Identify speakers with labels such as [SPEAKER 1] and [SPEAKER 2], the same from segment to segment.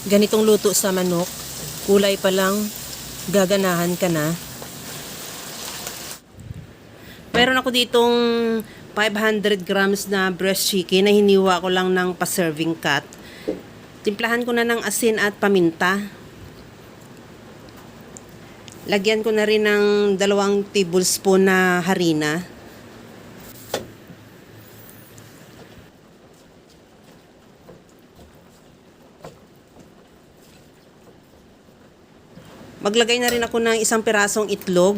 [SPEAKER 1] Ganitong luto sa manok, kulay pa lang, gaganahan ka na. Meron ako ditong 500 grams na breast chicken na hiniwa ko lang ng pa-serving cut. Timplahan ko na ng asin at paminta. Lagyan ko na rin ng 2 tablespoon na harina. Maglagay na rin ako ng 1 pirasong itlog.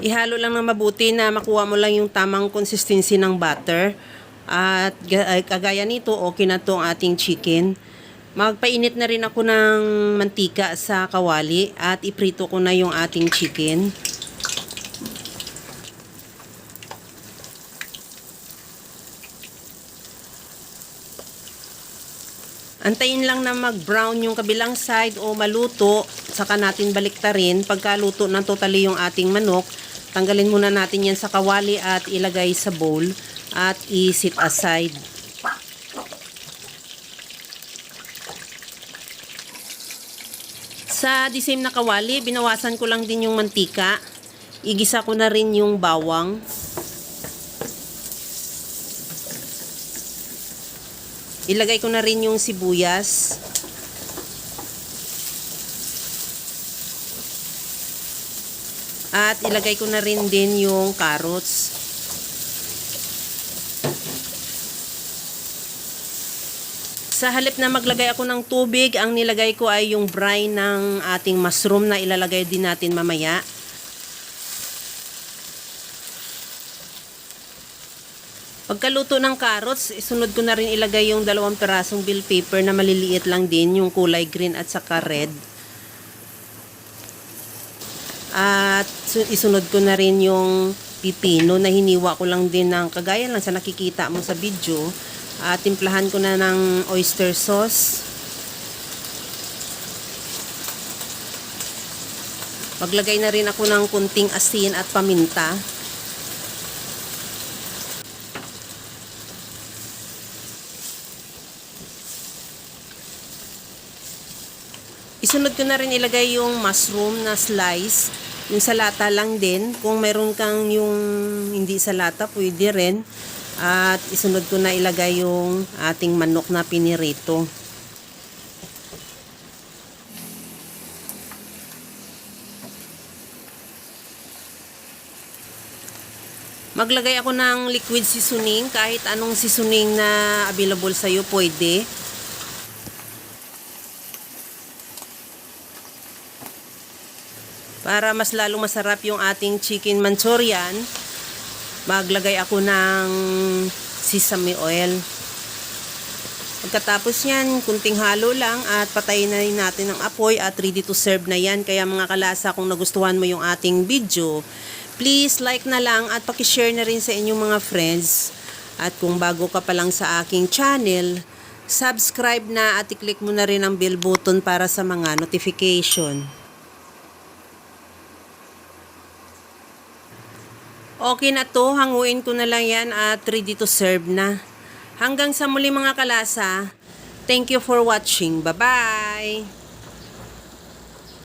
[SPEAKER 1] Ihalo lang ng mabuti na makuha mo lang yung tamang consistency ng butter. At kagaya nito, okay na to ang ating chicken. Magpainit na rin ako ng mantika sa kawali at iprito ko na yung ating chicken. Antayin lang na mag-brown yung kabilang side o maluto, saka natin baliktarin. Pagka luto ng totally yung ating manok, tanggalin muna natin yan sa kawali at ilagay sa bowl at i-set aside. Sa the same na kawali, binawasan ko lang din yung mantika. Igisa ko na rin yung bawang. Ilagay ko na rin yung sibuyas. At ilagay ko na rin din yung carrots. Sa halip na maglagay ako ng tubig, ang nilagay ko ay yung brine ng ating mushroom na ilalagay din natin mamaya. Pagkaluto ng carrots, isunod ko na rin ilagay yung 2 pirasong bell pepper na maliliit lang din, yung kulay green at saka red. At isunod ko na rin yung pipino na hiniwa ko lang din ng kagaya lang sa nakikita mo sa video. At timplahan ko na ng oyster sauce. Maglagay na rin ako ng kunting asin at paminta. Isunod ko na rin ilagay yung mushroom na slice. Yung sa lata lang din. Kung meron kang yung hindi sa lata, pwede rin. At isunod ko na ilagay yung ating manok na pinirito. Maglagay ako ng liquid seasoning. Kahit anong seasoning na available sa'yo, pwede. Para mas lalong masarap yung ating chicken Manchurian, maglagay ako ng sesame oil. Pagkatapos yan, kunting halo lang at patayin na rin natin ang apoy at ready to serve na yan. Kaya mga kalasa, kung nagustuhan mo yung ating video, please like na lang at pakishare na rin sa inyong mga friends. At kung bago ka pa lang sa aking channel, subscribe na at i-click mo na rin ang bell button para sa mga notification. Okay na to, hanguin ko na lang yan at ready to serve na. Hanggang sa muli mga kalasa, thank you for watching. Bye-bye!